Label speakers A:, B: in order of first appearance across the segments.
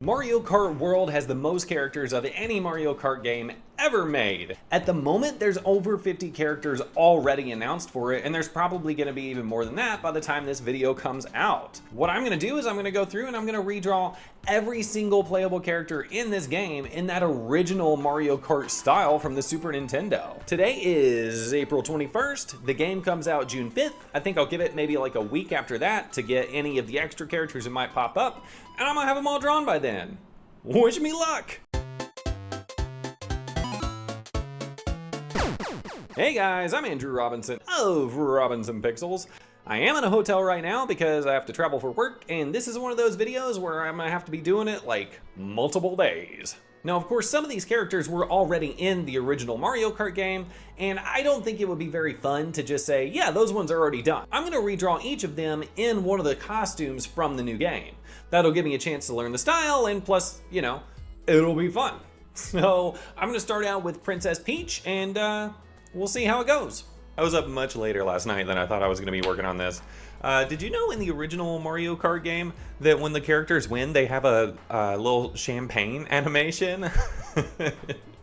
A: Mario Kart World has the most characters of any Mario Kart game ever made. At the moment, there's over 50 characters already announced for it, and there's probably going to be even more than that by the time this video comes out. What I'm going to do is I'm going to go through and I'm going to redraw every single playable character in this game in that original Mario Kart style from the Super Nintendo. Today is April 21st. The game comes out June 5th. I think I'll give it maybe like a week after that to get any of the extra characters that might pop up, and I'm going to have them all drawn by then. Wish me luck! Hey guys, I'm Andrew Robinson of Robinson Pixels. I am in a hotel right now because I have to travel for work, and this is one of those videos where I'm gonna have to be doing it like multiple days. Now, of course, some of these characters were already in the original Mario Kart game, and I don't think it would be very fun to just say, yeah, those ones are already done. I'm gonna redraw each of them in one of the costumes from the new game. That'll give me a chance to learn the style, and plus, you know, it'll be fun. So I'm gonna start out with Princess Peach, and we'll see how it goes. I was up much later last night than I thought I was going to be working on this. Did you know in the original Mario Kart game that when the characters win, they have a little champagne animation? Of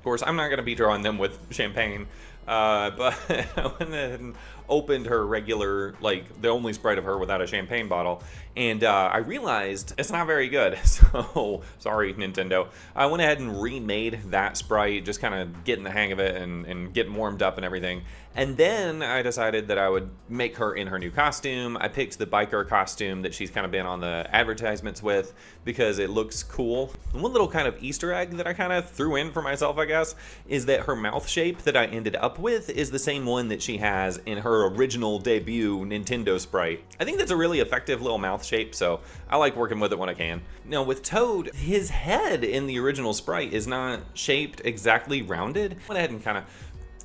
A: course, I'm not going to be drawing them with champagne, but I went ahead and opened her regular, like the only sprite of her without a champagne bottle, and I realized it's not very good. So sorry, Nintendo. I went ahead and remade that sprite, just kind of getting the hang of it and getting warmed up and everything. And then I decided that I would make her in her new costume. I picked the biker costume that she's kind of been on the advertisements with because it looks cool. And one little kind of Easter egg that I kind of threw in for myself, I guess, is that her mouth shape that I ended up with is the same one that she has in her original debut Nintendo sprite. I think that's a really effective little mouth shape, so I like working with it when I can. Now with Toad, his head in the original sprite is not shaped exactly rounded. I went ahead and kind of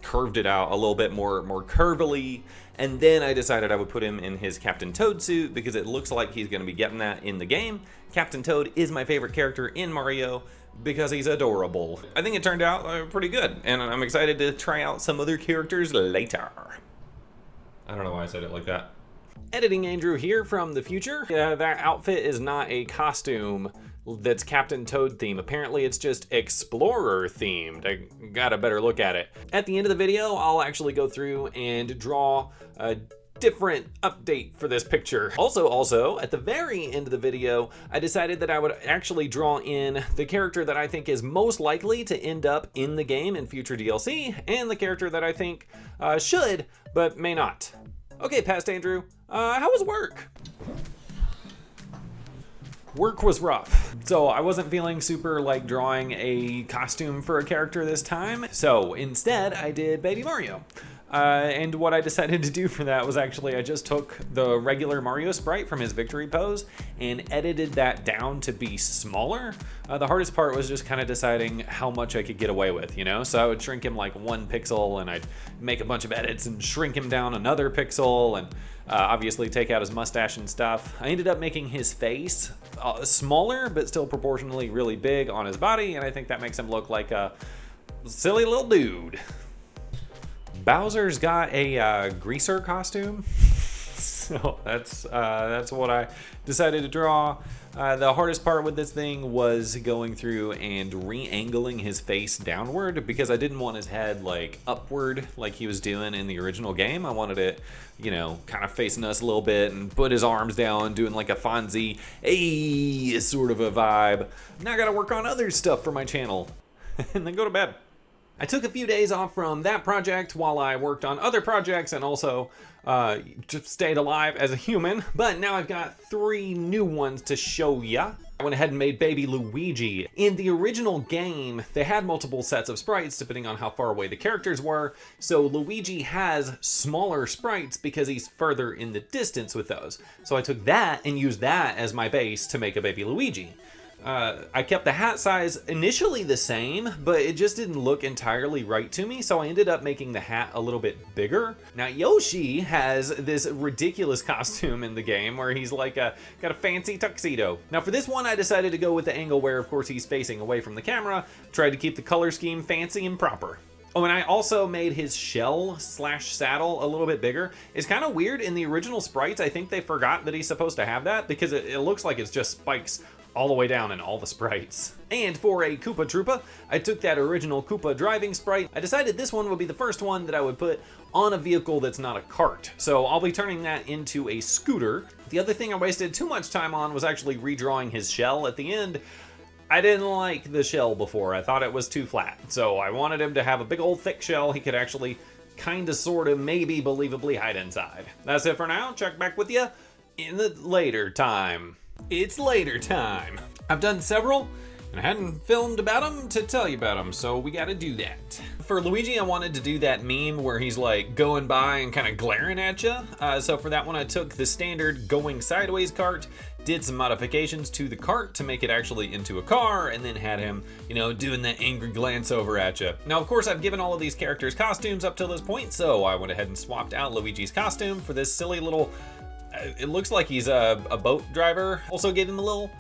A: curved it out a little bit more curvily, and then I decided I would put him in his Captain Toad suit because it looks like he's going to be getting that in the game. Captain Toad is my favorite character in Mario because he's adorable. I think it turned out pretty good, and I'm excited to try out some other characters later. I don't know why I said it like that. Editing Andrew here from the future. That outfit is not a costume that's Captain Toad themed. Apparently it's just Explorer themed. I got a better look at it. At the end of the video, I'll actually go through and draw a different update for this picture. Also, at the very end of the video, I decided that I would actually draw in the character that I think is most likely to end up in the game in future DLC, and the character that I think should, but may not. Okay, past Andrew, how was work? Work was rough, so I wasn't feeling super like drawing a costume for a character this time. So instead, I did Baby Mario. And what I decided to do for that was actually I just took the regular Mario sprite from his victory pose and edited that down to be smaller. The hardest part was just kind of deciding how much I could get away with, you know? So I would shrink him like 1 pixel, and I'd make a bunch of edits and shrink him down another pixel, and obviously take out his mustache and stuff. I ended up making his face smaller, but still proportionally really big on his body, and I think that makes him look like a silly little dude. Bowser's got a greaser costume, so that's what I decided to draw. The hardest part with this thing was going through and re-angling his face downward because I didn't want his head like upward like he was doing in the original game. I wanted it, you know, kind of facing us a little bit and put his arms down, doing like a Fonzie, hey, sort of a vibe. Now I gotta work on other stuff for my channel and then go to bed. I took a few days off from that project while I worked on other projects and also just stayed alive as a human, but now I've got 3 new ones to show ya. I went ahead and made Baby Luigi. In the original game, they had multiple sets of sprites depending on how far away the characters were, so Luigi has smaller sprites because he's further in the distance with those. So I took that and used that as my base to make a Baby Luigi. I kept the hat size initially the same, but it just didn't look entirely right to me, so I ended up making the hat a little bit bigger. Now Yoshi has this ridiculous costume in the game where he's like got a fancy tuxedo. Now for this one I decided to go with the angle where of course he's facing away from the camera, tried to keep the color scheme fancy and proper. Oh, and I also made his shell slash saddle a little bit bigger. It's kind of weird in the original sprites. I think they forgot that he's supposed to have that because it looks like it's just spikes all the way down in all the sprites. And for a Koopa Troopa, I took that original Koopa driving sprite. I decided this one would be the first one that I would put on a vehicle that's not a cart. So I'll be turning that into a scooter. The other thing I wasted too much time on was actually redrawing his shell at the end. I didn't like the shell before. I thought it was too flat. So I wanted him to have a big old thick shell he could actually kinda, sorta, maybe believably hide inside. That's it for now. Check back with you in the later time. It's later time. I've done several, and I hadn't filmed about them to tell you about them, so we gotta do that. For Luigi, I wanted to do that meme where he's like going by and kind of glaring at you. So for that one, I took the standard going sideways cart, did some modifications to the cart to make it actually into a car, and then had him, you know, doing that angry glance over at you. Now, of course, I've given all of these characters costumes up till this point, so I went ahead and swapped out Luigi's costume for this silly little, it looks like he's a boat driver. Also gave him a little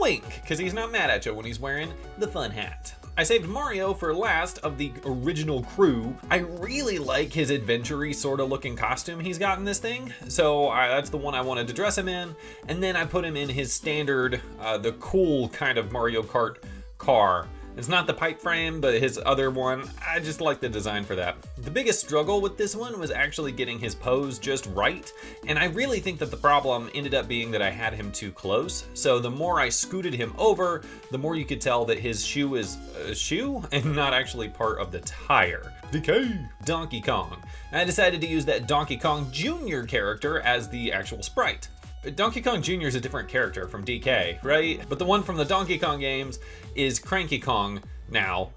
A: wink, because he's not mad at you when he's wearing the fun hat. I saved Mario for last of the original crew. I really like his adventure-y sort of looking costume he's got in this thing, so that's the one I wanted to dress him in, and then I put him in his standard, the cool kind of Mario Kart car. It's not the pipe frame, but his other one, I just like the design for that. The biggest struggle with this one was actually getting his pose just right, and I really think that the problem ended up being that I had him too close. So the more I scooted him over, the more you could tell that his shoe is a shoe and not actually part of the tire. DK! Donkey Kong. I decided to use that Donkey Kong Jr. character as the actual sprite. Donkey Kong Jr. is a different character from DK, right? But the one from the Donkey Kong games is Cranky Kong now,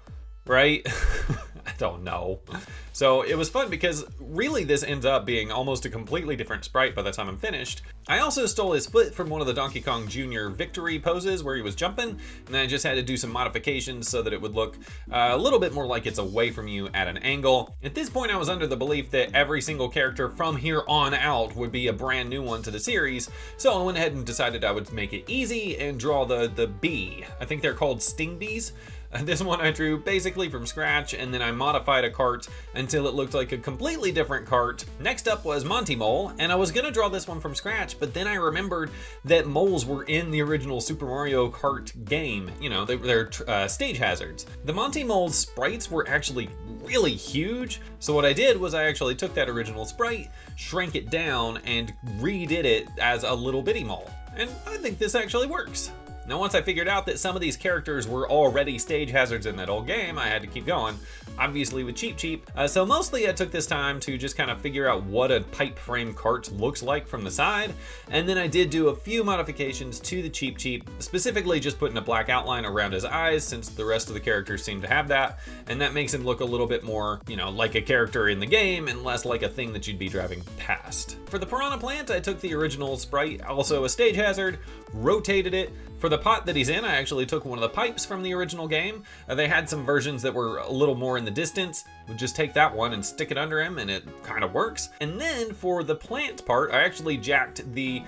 A: right? I don't know. So it was fun because really this ends up being almost a completely different sprite by the time I'm finished. I also stole his foot from one of the Donkey Kong Jr. victory poses where he was jumping, and I just had to do some modifications so that it would look a little bit more like it's away from you at an angle. At this point I was under the belief that every single character from here on out would be a brand new one to the series, so I went ahead and decided I would make it easy and draw the bee. I think they're called sting bees. This one I drew basically from scratch, and then I modified a cart until it looked like a completely different cart. Next up was Monty Mole, and I was gonna draw this one from scratch, but then I remembered that moles were in the original Super Mario Kart game. You know, they're stage hazards. The Monty Mole's sprites were actually really huge, so what I did was I actually took that original sprite, shrank it down, and redid it as a little bitty mole. And I think this actually works. Now, once I figured out that some of these characters were already stage hazards in that old game, I had to keep going, obviously with Cheep Cheep. So mostly I took this time to just kind of figure out what a pipe frame cart looks like from the side, and then I did do a few modifications to the Cheep Cheep, specifically just putting a black outline around his eyes since the rest of the characters seem to have that, and that makes him look a little bit more, you know, like a character in the game and less like a thing that you'd be driving past. For the Piranha Plant, I took the original sprite, also a stage hazard, rotated it. For the pot that he's in, I actually took one of the pipes from the original game. They had some versions that were a little more in the distance. We'll just take that one and stick it under him, and it kind of works. And then for the plant part, I actually jacked the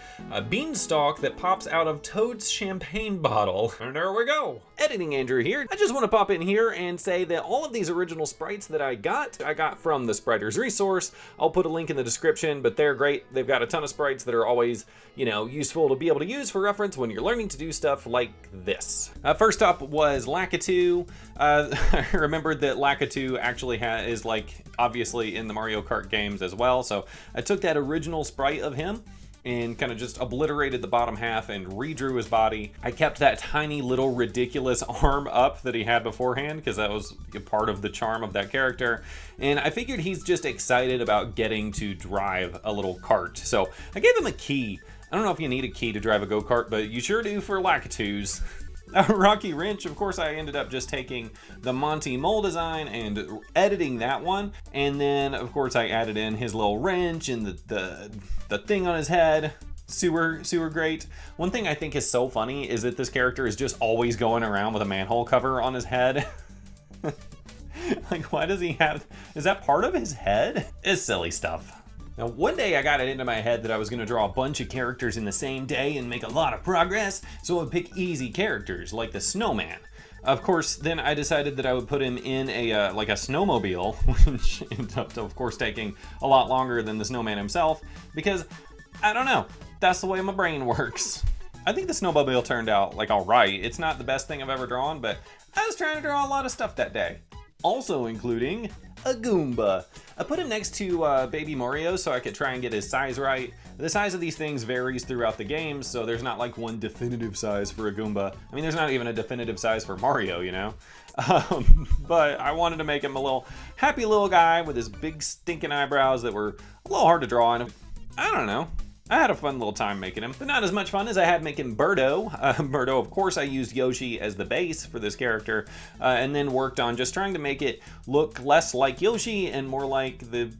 A: beanstalk that pops out of Toad's champagne bottle. And there we go. Editing Andrew here. I just want to pop in here and say that all of these original sprites that I got from the Spriters resource. I'll put a link in the description, but they're great. They've got a ton of sprites that are always, you know, useful to be able to use for reference when you're learning to do stuff like this. First up was Lakitu. I remembered that Lakitu actually is like obviously in the Mario Kart games as well, so I took that original sprite of him and kind of just obliterated the bottom half and redrew his body. I kept that tiny little ridiculous arm up that he had beforehand because that was a part of the charm of that character, and I figured he's just excited about getting to drive a little cart, so I gave him a key. I don't know if you need a key to drive a go-kart, but you sure do for Lakitus. Rocky Wrench, of course, I ended up just taking the Monty Mole design and editing that one, and then of course I added in his little wrench and the thing on his head. Super great. One thing I think is so funny is that this character is just always going around with a manhole cover on his head. Like, why does he have, is that part of his head? It's silly stuff. Now, one day I got it into my head that I was going to draw a bunch of characters in the same day and make a lot of progress, so I would pick easy characters, like the snowman. Of course, then I decided that I would put him in a like a snowmobile, which ended up, of course, taking a lot longer than the snowman himself, because, I don't know, that's the way my brain works. I think the snowmobile turned out like all right. It's not the best thing I've ever drawn, but I was trying to draw a lot of stuff that day. Also including a Goomba. I put him next to Baby Mario so I could try and get his size right. The size of these things varies throughout the game, so there's not like one definitive size for a Goomba. I mean, there's not even a definitive size for Mario, you know? But I wanted to make him a little happy little guy with his big stinking eyebrows that were a little hard to draw, and I don't know. I had a fun little time making him, but not as much fun as I had making Birdo. Birdo, of course, I used Yoshi as the base for this character, and then worked on just trying to make it look less like Yoshi and more like the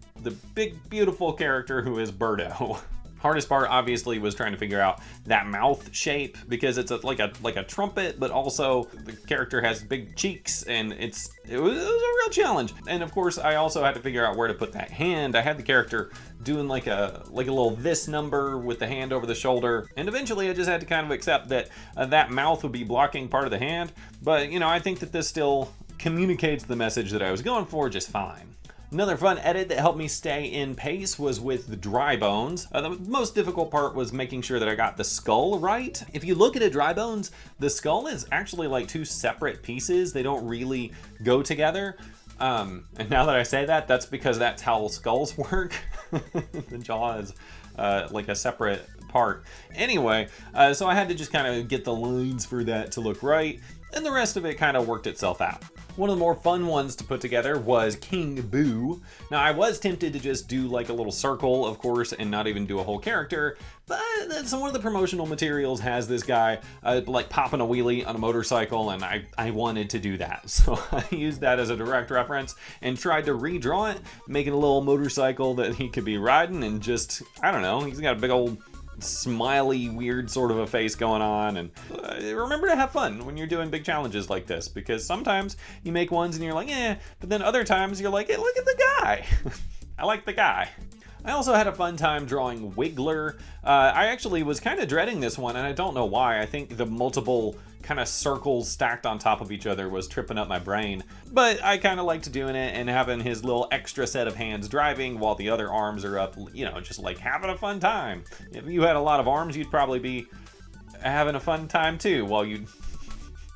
A: big, beautiful character who is Birdo. Hardest part, obviously, was trying to figure out that mouth shape because it's like a trumpet, but also the character has big cheeks, and it was a real challenge. And of course, I also had to figure out where to put that hand. I had the character doing like a little this number with the hand over the shoulder, and eventually I just had to kind of accept that that mouth would be blocking part of the hand. But you know, I think that this still communicates the message that I was going for just fine. Another fun edit that helped me stay in pace was with the dry bones. The most difficult part was making sure that I got the skull right. If you look at a dry bones, the skull is actually like two separate pieces. They don't really go together. And now that I say that, that's because that's how skulls work. The jaw is like a separate part. Anyway, so I had to just kind of get the lines for that to look right, and the rest of it kind of worked itself out. One of the more fun ones to put together was King Boo. Now, I was tempted to just do like a little circle, of course, and not even do a whole character, but one of the promotional materials has this guy like popping a wheelie on a motorcycle, and I wanted to do that. So I used that as a direct reference and tried to redraw it, making a little motorcycle that he could be riding, and just, I don't know, he's got a big old smiley, weird sort of a face going on. And remember to have fun when you're doing big challenges like this, because sometimes you make ones and you're like, eh, but then other times you're like, hey, look at the guy. I like the guy. I also had a fun time drawing Wiggler. I actually was kind of dreading this one, and I don't know why. I think the multiple kind of circles stacked on top of each other was tripping up my brain. But I kind of liked doing it and having his little extra set of hands driving while the other arms are up, you know, just like having a fun time. If you had a lot of arms, you'd probably be having a fun time too while you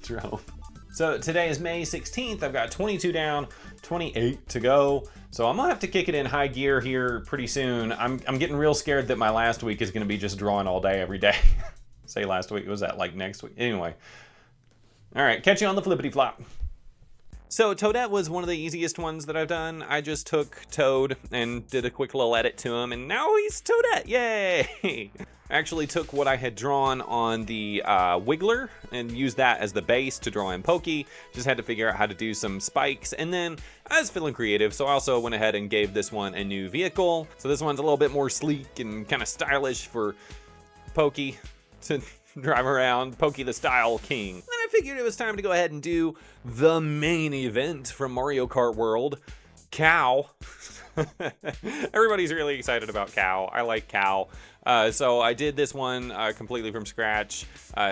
A: drove. So today is May 16th. I've got 22 down, 28 to go. So I'm gonna have to kick it in high gear here pretty soon. I'm getting real scared that my last week is gonna be just drawing all day, every day. Say last week, was that like next week? Anyway. All right, catch you on the flippity flop. So Toadette was one of the easiest ones that I've done. I just took Toad and did a quick little edit to him, and now he's Toadette, yay! I actually took what I had drawn on the Wiggler and used that as the base to draw in Pokey. Just had to figure out how to do some spikes, and then I was feeling creative, so I also went ahead and gave this one a new vehicle. So this one's a little bit more sleek and kind of stylish for Pokey to drive around, Pokey the Style King. Then I figured it was time to go ahead and do the main event from Mario Kart World, Cow. Everybody's really excited about Cow. I like Cow. So I did this one completely from scratch,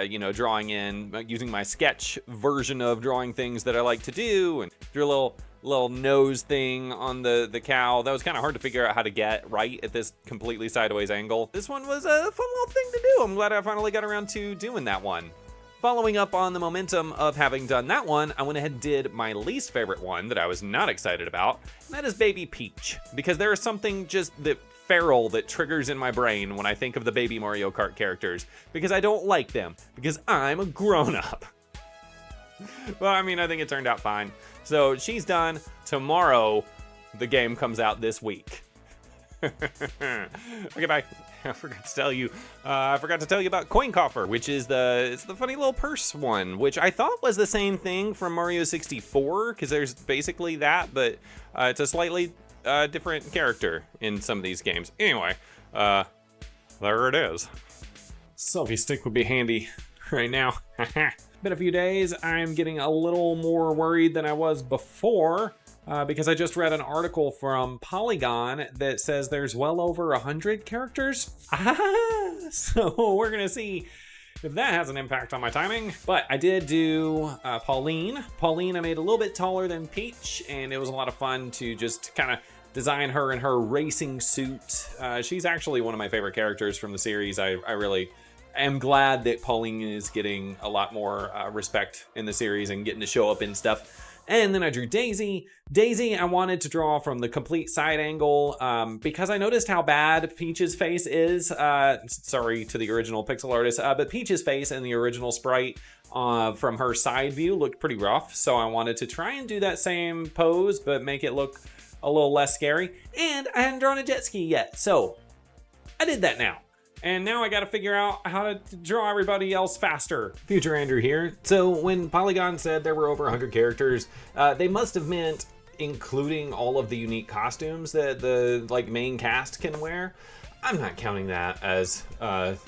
A: you know, drawing in, using my sketch version of drawing things that I like to do, and drew a little nose thing on the cow. That was kind of hard to figure out how to get right at this completely sideways angle. This one was a fun little thing to do. I'm glad I finally got around to doing that one. Following up on the momentum of having done that one, I went ahead and did my least favorite one that I was not excited about, and that is Baby Peach, because there is something just that feral that triggers in my brain when I think of the Baby Mario Kart characters, because I don't like them, because I'm a grown-up. Well, I mean, I think it turned out fine. So she's done. Tomorrow, the game comes out this week. Okay, bye. I forgot to tell you. I forgot to tell you about Coin Coffer, which is it's the funny little purse one, which I thought was the same thing from Mario 64, because there's basically that, but it's a slightly different character in some of these games. Anyway, there it is. Selfie stick would be handy right now. Been a few days. I'm getting a little more worried than I was before. Because I just read an article from Polygon that says there's well over 100 characters. So we're gonna see if that has an impact on my timing. But I did do Pauline. Pauline I made a little bit taller than Peach, and it was a lot of fun to just kind of design her in her racing suit. She's actually one of my favorite characters from the series. I really am glad that Pauline is getting a lot more respect in the series and getting to show up in stuff. And then I drew Daisy. Daisy, I wanted to draw from the complete side angle because I noticed how bad Peach's face is. Sorry to the original pixel artist, but Peach's face and the original sprite from her side view looked pretty rough. So I wanted to try and do that same pose, but make it look a little less scary. And I hadn't drawn a jet ski yet, so I did that now. And now I gotta figure out how to draw everybody else faster. Future Andrew here. So when Polygon said there were over 100 characters, they must have meant including all of the unique costumes that the main cast can wear. I'm not counting that as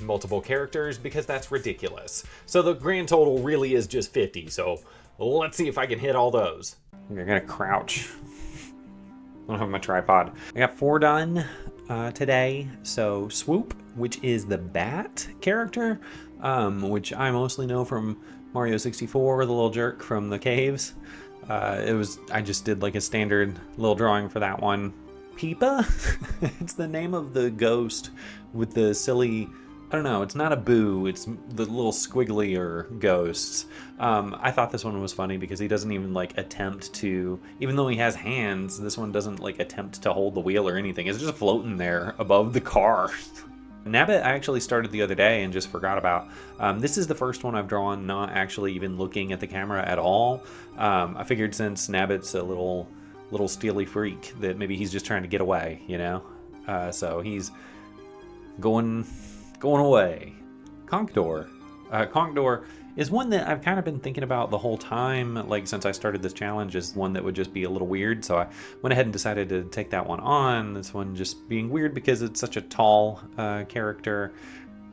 A: multiple characters because that's ridiculous. So the grand total really is just 50. So let's see if I can hit all those. I gotta crouch. I don't have my tripod. I got 4 done today. So Swoop, which is the bat character, which I mostly know from Mario 64, the little jerk from the caves. I just did like a standard little drawing for that one. Peepa, it's the name of the ghost with the silly, I don't know, it's not a boo, it's the little squigglier ghosts. I thought this one was funny because he doesn't even attempt to, even though he has hands, this one doesn't attempt to hold the wheel or anything. It's just floating there above the car. Nabbit I actually started the other day and just forgot about. This is the first one I've drawn not actually even looking at the camera at all. I figured since Nabbit's a little steely freak that maybe he's just trying to get away, you know? So he's going away. Conkdor. Conkdor is one that I've kind of been thinking about the whole time, since I started this challenge, is one that would just be a little weird. So I went ahead and decided to take that one on. This one just being weird because it's such a tall character.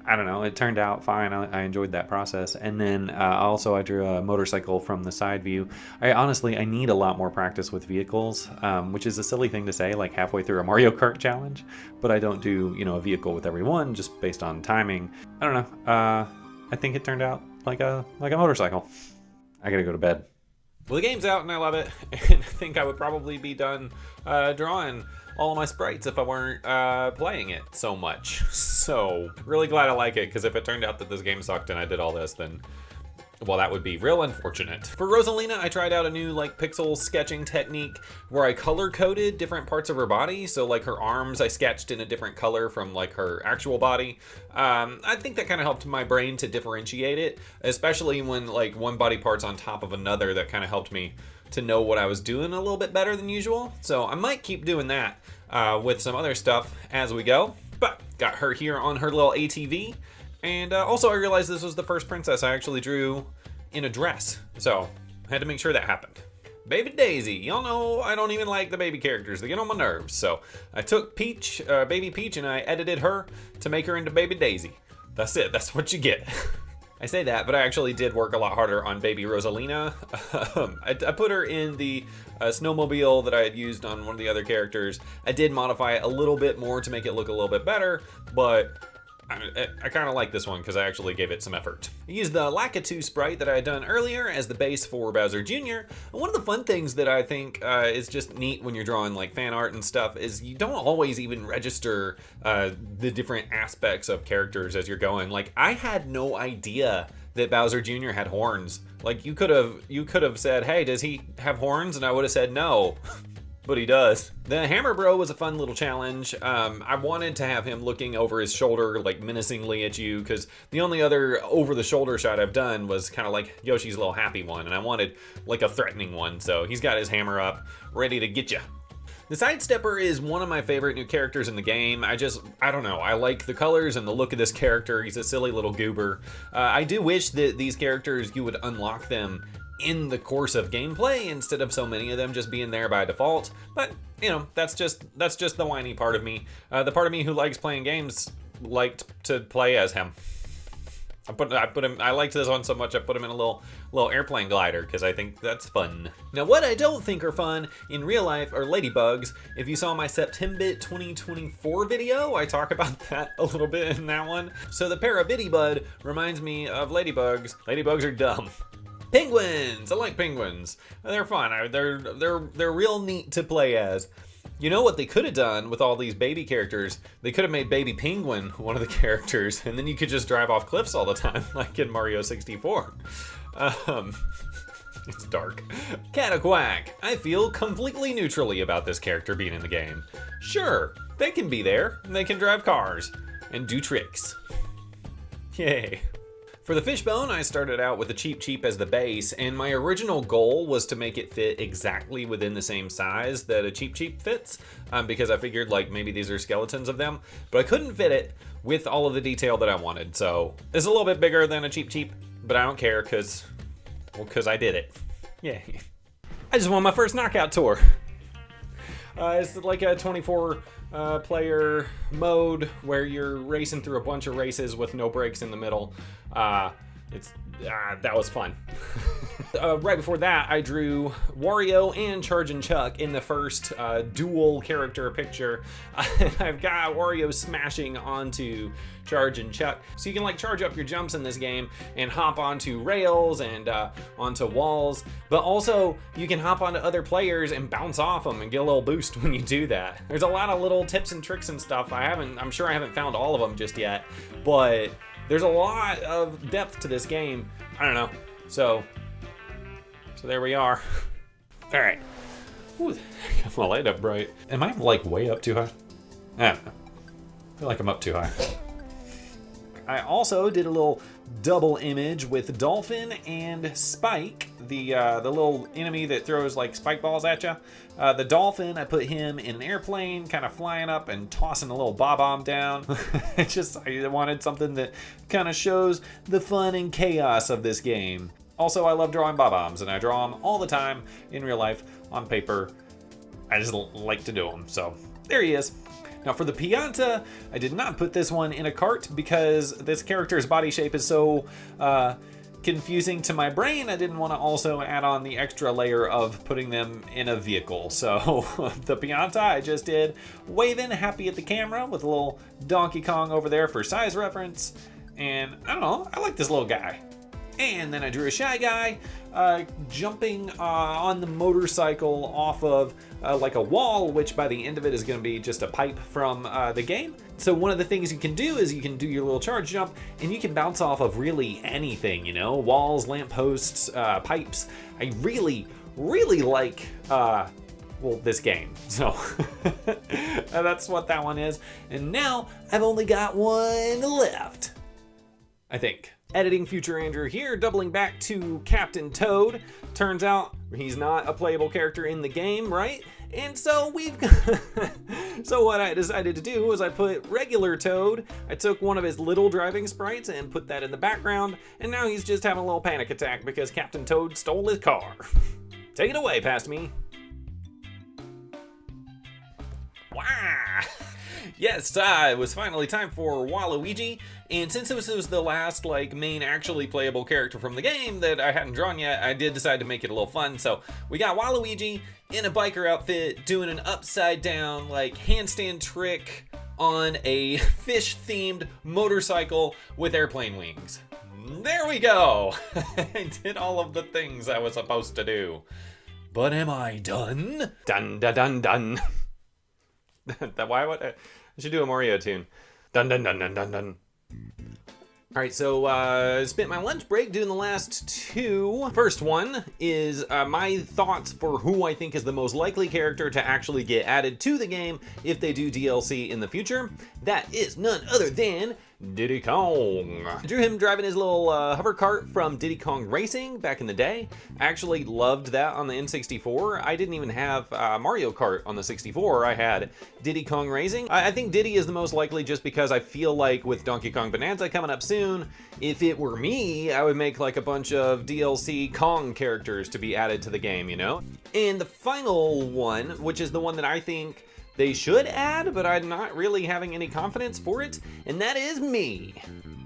A: I don't know, it turned out fine. I enjoyed that process. And then also I drew a motorcycle from the side view. I need a lot more practice with vehicles, which is a silly thing to say halfway through a Mario Kart challenge, but I don't do, a vehicle with every one just based on timing. I don't know. I think it turned out like a motorcycle. I gotta go to bed. Well, the game's out and I love it, and I think I would probably be done drawing all of my sprites if I weren't playing it so much. So, really glad I like it, because if it turned out that this game sucked and I did all this, then, well, that would be real unfortunate. For Rosalina, I tried out a new pixel sketching technique where I color-coded different parts of her body. So her arms I sketched in a different color from her actual body. I think that kind of helped my brain to differentiate it, especially when one body part's on top of another. That kind of helped me to know what I was doing a little bit better than usual. So I might keep doing that with some other stuff as we go. But got her here on her little ATV. And also I realized this was the first princess I actually drew in a dress. So I had to make sure that happened. Baby Daisy. Y'all know I don't even like the baby characters. They get on my nerves. So I took Peach, Baby Peach, and I edited her to make her into Baby Daisy. That's it. That's what you get. I say that, but I actually did work a lot harder on Baby Rosalina. I put her in the snowmobile that I had used on one of the other characters. I did modify it a little bit more to make it look a little bit better, but I kind of like this one because I actually gave it some effort. I used the Lakitu sprite that I had done earlier as the base for Bowser Jr. And one of the fun things that I think is just neat when you're drawing fan art and stuff is you don't always even register the different aspects of characters as you're going. I had no idea that Bowser Jr. had horns. You could have said, hey, does he have horns? And I would have said no. But he does. The Hammer Bro was a fun little challenge. I wanted to have him looking over his shoulder, menacingly at you, because the only other over-the-shoulder shot I've done was kind of Yoshi's little happy one, and I wanted a threatening one, so he's got his hammer up, ready to get you. The Sidestepper is one of my favorite new characters in the game. I don't know, I like the colors and the look of this character. He's a silly little goober. I do wish that these characters, you would unlock them in the course of gameplay instead of so many of them just being there by default. But that's just the whiny part of me. The part of me who likes playing games liked to play as him. I liked this one so much I put him in a little airplane glider because I think that's fun. Now what I don't think are fun in real life are ladybugs. If you saw my September 2024 video, I talk about that a little bit in that one. So the Parabitty reminds me of ladybugs. Ladybugs are dumb. Penguins! I like penguins. They're fun. They're real neat to play as. You know what they could have done with all these baby characters? They could have made Baby Penguin one of the characters, and then you could just drive off cliffs all the time, like in Mario 64. It's dark. Cataquack. I feel completely neutrally about this character being in the game. Sure, they can be there, and they can drive cars, and do tricks. Yay. For the fishbone, I started out with a Cheep Cheep as the base, and my original goal was to make it fit exactly within the same size that a Cheep Cheep fits, because I figured like maybe these are skeletons of them, but I couldn't fit it with all of the detail that I wanted. So it's a little bit bigger than a Cheep Cheep, but I don't care because I did it. Yay. I just won my first knockout tour. It's like a 24 player mode where you're racing through a bunch of races with no breaks in the middle. That was fun. Right before that, I drew Wario and Chargin' Chuck in the first dual character picture. I've got Wario smashing onto Chargin' Chuck. So you can like charge up your jumps in this game and hop onto rails and onto walls, but also you can hop onto other players and bounce off them and get a little boost when you do that. There's a lot of little tips and tricks and stuff. I'm sure I haven't found all of them just yet, but there's a lot of depth to this game. I don't know. So there we are. All right. Ooh, got my light up bright. Am I like way up too high? I don't know. I feel like I'm up too high. I also did a little double image with Dolphin and Spike, the little enemy that throws like spike balls at you. The Dolphin, I put him in an airplane, kind of flying up and tossing a little bomb down. I wanted something that kind of shows the fun and chaos of this game. Also, I love drawing bombs, and I draw them all the time in real life on paper. I just like to do them, so there he is. Now for the Pianta, I did not put this one in a cart because this character's body shape is so confusing to my brain. I didn't want to also add on the extra layer of putting them in a vehicle. So the Pianta I just did waving happy at the camera with a little Donkey Kong over there for size reference. And I don't know, I like this little guy. And then I drew a Shy Guy jumping on the motorcycle off of like a wall, which by the end of it is going to be just a pipe from the game. So one of the things you can do is you can do your little charge jump and you can bounce off of really anything, you know, walls, lampposts, pipes. I really like this game. So that's what that one is. And now I've only got one left, I think. Editing Future Andrew here, doubling back to Captain Toad. Turns out he's not a playable character in the game, right? And so so what I decided to do was I put regular Toad. I took one of his little driving sprites and put that in the background, and now he's just having a little panic attack because Captain Toad stole his car. Take it away, past me. Wow! Yes, it was finally time for Waluigi, and since this was the last like main actually playable character from the game that I hadn't drawn yet, I did decide to make it a little fun. So we got Waluigi in a biker outfit doing an upside down like handstand trick on a fish-themed motorcycle with airplane wings. There we go! I did all of the things I was supposed to do. But am I done? Dun dun dun dun. Why would I should do a Mario tune. Dun dun dun dun dun dun. Alright, so I spent my lunch break doing the last two. First one is my thoughts for who I think is the most likely character to actually get added to the game if they do DLC in the future. That is none other than Diddy Kong. I drew him driving his little hover cart from Diddy Kong Racing back in the day. I actually loved that on the N64. I didn't even have Mario Kart on the 64. I had Diddy Kong Racing. I think Diddy is the most likely just because I feel like with Donkey Kong Bonanza coming up soon, if it were me, I would make like a bunch of DLC Kong characters to be added to the game, you know? And the final one, which is the one that I think they should add, but I'm not really having any confidence for it, and that is me.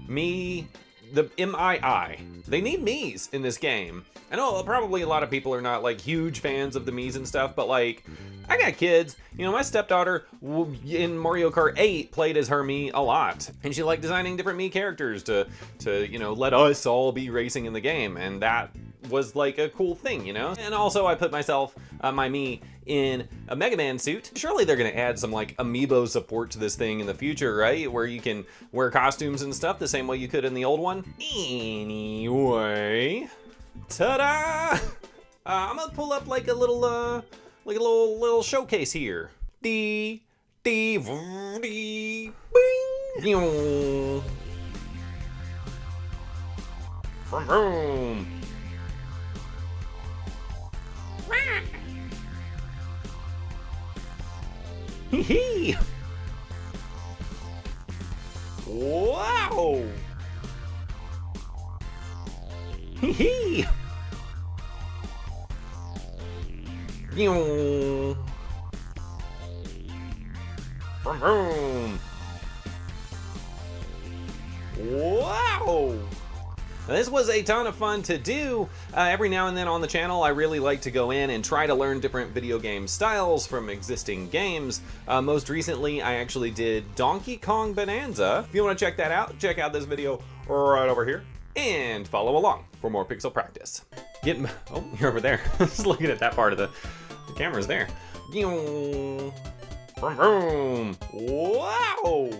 A: Me, the M-I-I. They need me's in this game. I know probably a lot of people are not like huge fans of the me's and stuff, but like, I got kids. You know, my stepdaughter in Mario Kart 8 played as her me a lot, and she liked designing different me characters to you know, let us all be racing in the game, and that was like a cool thing, you know? And also I put myself, my me, in a Mega Man suit. Surely they're gonna add some like amiibo support to this thing in the future, right? Where you can wear costumes and stuff the same way you could in the old one. Anyway, ta-da! I'm gonna pull up like a little showcase here. Dee, dee, dee, bing, from home. Hee hee. Wow. Hee hee. From home. Wow. Now, this was a ton of fun to do. Every now and then on the channel, I really like to go in and try to learn different video game styles from existing games. Most recently, I actually did Donkey Kong Bonanza. If you want to check that out, check out this video right over here and follow along for more pixel practice. Oh, you're over there. Just looking at that part of the camera's there. From home. Wow.